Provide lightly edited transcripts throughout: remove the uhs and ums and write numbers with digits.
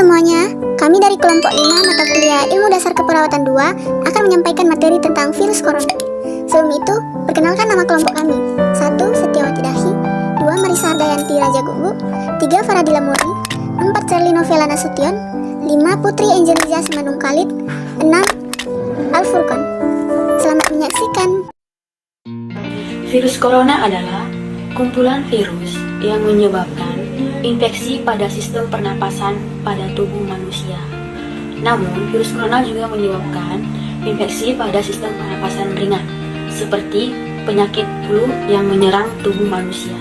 semuanya, kami dari kelompok 5 mata kuliah Ilmu Dasar Keperawatan 2 akan menyampaikan materi tentang virus corona. Sebelum itu, perkenalkan nama kelompok kami. 1. Setiawati Dahi, 2. Marisa Hardayanti Raja Gugu, 3. Faradila Murni, 4. Charlie Novela Nasution, 5. Putri Angeliza Semanung Khalid, 6. Al Furqon. Selamat menyaksikan. Virus corona adalah kumpulan virus yang menyebabkan infeksi pada sistem pernapasan pada tubuh manusia. Namun, virus corona juga menyebabkan infeksi pada sistem pernapasan ringan, seperti penyakit flu yang menyerang tubuh manusia.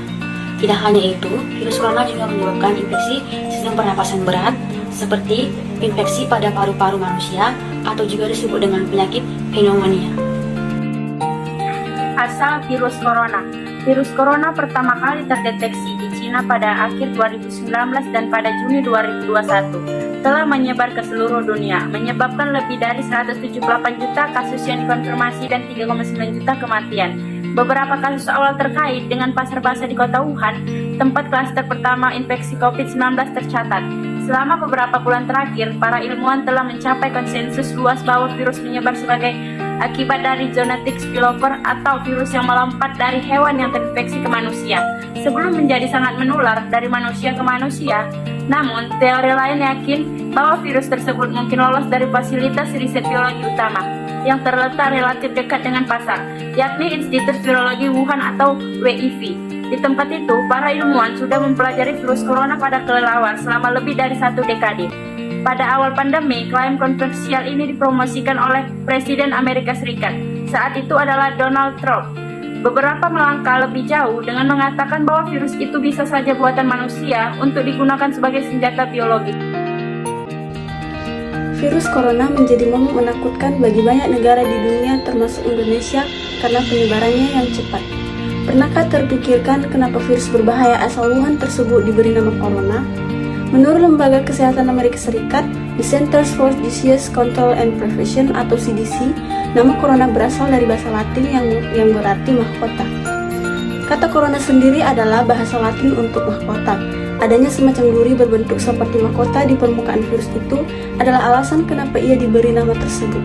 Tidak hanya itu, virus corona juga menyebabkan infeksi sistem pernapasan berat, seperti infeksi pada paru-paru manusia atau juga disebut dengan penyakit pneumonia. Asal virus corona. Virus corona pertama kali terdeteksi di Cina pada akhir 2019 dan pada Juni 2021 telah menyebar ke seluruh dunia, menyebabkan lebih dari 178 juta kasus yang dikonfirmasi dan 3,9 juta kematian. Beberapa kasus awal terkait dengan pasar basah di kota Wuhan, tempat klaster pertama infeksi COVID-19 tercatat. Selama beberapa bulan terakhir, para ilmuwan telah mencapai konsensus luas bahwa virus menyebar sebagai akibat dari zoonotic spillover atau virus yang melompat dari hewan yang terinfeksi ke manusia sebelum menjadi sangat menular dari manusia ke manusia. Namun, teori lain yakin bahwa virus tersebut mungkin lolos dari fasilitas riset biologi utama yang terletak relatif dekat dengan pasar, yakni Institut Virologi Wuhan atau WIV. Di tempat itu, para ilmuwan sudah mempelajari virus corona pada kelelawar selama lebih dari 1 dekade. Pada awal pandemi, klaim kontroversial ini dipromosikan oleh Presiden Amerika Serikat. Saat itu adalah Donald Trump. Beberapa melangkah lebih jauh dengan mengatakan bahwa virus itu bisa saja buatan manusia untuk digunakan sebagai senjata biologis. Virus corona menjadi momok menakutkan bagi banyak negara di dunia termasuk Indonesia karena penyebarannya yang cepat. Pernahkah terpikirkan kenapa virus berbahaya asal Wuhan tersebut diberi nama corona? Menurut Lembaga Kesehatan Amerika Serikat, The Centers for Disease Control and Prevention atau CDC, nama corona berasal dari bahasa Latin yang berarti mahkota. Kata corona sendiri adalah bahasa Latin untuk mahkota. Adanya semacam duri berbentuk seperti mahkota di permukaan virus itu adalah alasan kenapa ia diberi nama tersebut.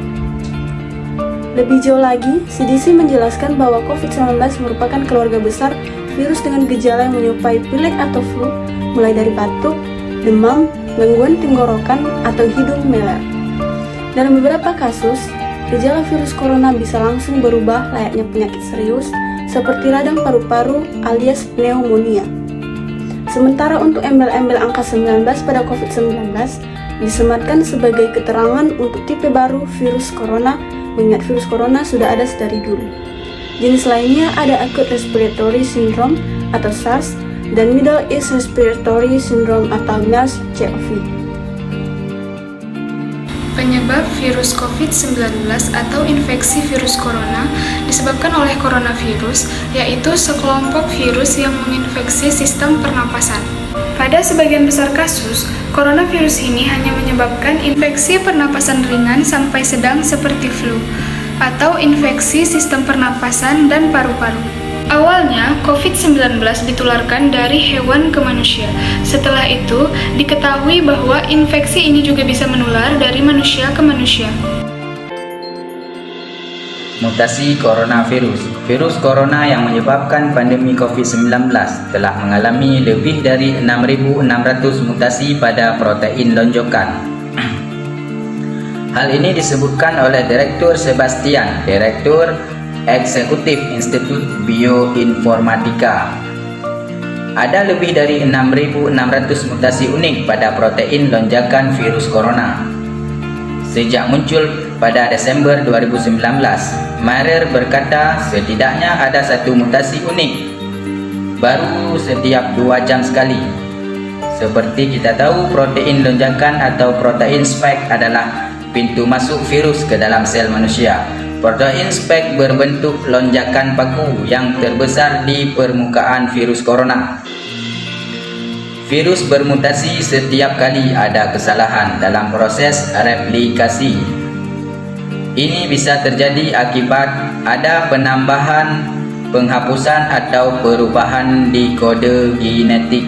Lebih jauh lagi, CDC menjelaskan bahwa COVID-19 merupakan keluarga besar virus dengan gejala yang menyerupai pilek atau flu, mulai dari batuk, demam, gangguan tenggorokan, atau hidung meler. Dalam beberapa kasus, gejala virus corona bisa langsung berubah layaknya penyakit serius, seperti radang paru-paru alias pneumonia. Sementara untuk embel-embel angka 19 pada COVID-19 disematkan sebagai keterangan untuk tipe baru virus corona, mengingat virus corona sudah ada dari dulu. Jenis lainnya ada Acute Respiratory Syndrome atau SARS, dan Middle East Respiratory Syndrome atau MERS-CoV. Penyebab virus COVID-19 atau infeksi virus corona disebabkan oleh coronavirus, yaitu sekelompok virus yang menginfeksi sistem pernapasan. Pada sebagian besar kasus, coronavirus ini hanya menyebabkan infeksi pernapasan ringan sampai sedang seperti flu, atau infeksi sistem pernapasan dan paru-paru. Awalnya, COVID-19 ditularkan dari hewan ke manusia. Setelah itu, diketahui bahwa infeksi ini juga bisa menular dari manusia ke manusia. Mutasi coronavirus. Virus corona yang menyebabkan pandemi COVID-19 telah mengalami lebih dari 6.600 mutasi pada protein lonjokan. Hal ini disebutkan oleh Direktur Sebastian, Direktur Eksekutif Institut Bioinformatika. Ada lebih dari 6.600 mutasi unik pada protein lonjakan virus corona. Sejak muncul pada Desember 2019, Mayer berkata setidaknya ada satu mutasi unik baru setiap 2 jam sekali. Seperti kita tahu, protein lonjakan atau protein spike adalah pintu masuk virus ke dalam sel manusia. Protein spike berbentuk lonjakan paku yang terbesar di permukaan virus corona. Virus bermutasi setiap kali ada kesalahan dalam proses replikasi. Ini bisa terjadi akibat ada penambahan, penghapusan atau perubahan di kode genetik.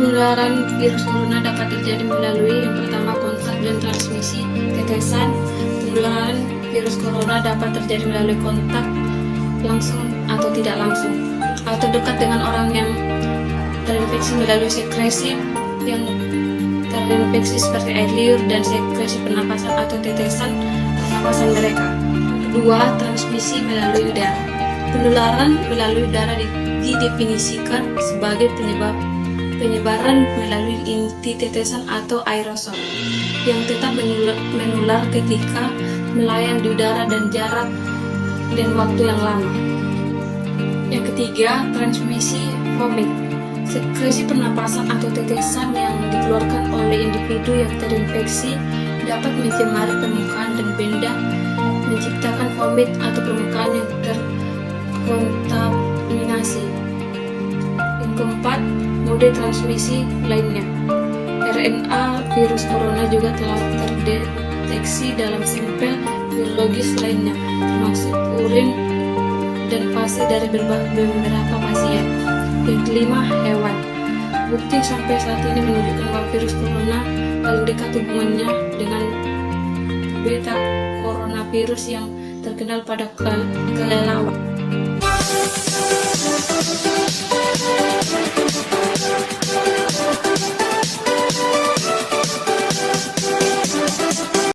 Penularan virus corona dapat terjadi melalui yang pertama kontak dan transmisi tetesan. Penularan virus corona dapat terjadi melalui kontak langsung atau tidak langsung, atau dekat dengan orang yang terinfeksi melalui sekresi yang terinfeksi seperti air liur dan sekresi pernapasan atau tetesan pernapasan mereka. Kedua, transmisi melalui udara. Penularan melalui udara didefinisikan sebagai penyebaran melalui inti tetesan atau aerosol yang tetap menular ketika melayang di udara dan jarak dan waktu yang lama. Yang ketiga, transmisi foaming. Sekresi pernapasan atau tetesan yang dikeluarkan oleh individu yang terinfeksi dapat mencemari permukaan dan benda, menciptakan vomit atau permukaan yang terkontaminasi. Yang keempat, mode transmisi lainnya. RNA virus corona juga telah terdeteksi dalam sampel biologis lainnya, termasuk urin dan fase dari beberapa pasien. Yang kelima, hewan. Bukti sampai saat ini menunjukkan bahwa virus corona paling dekat hubungannya dengan beta coronavirus yang terkenal pada kelelawar.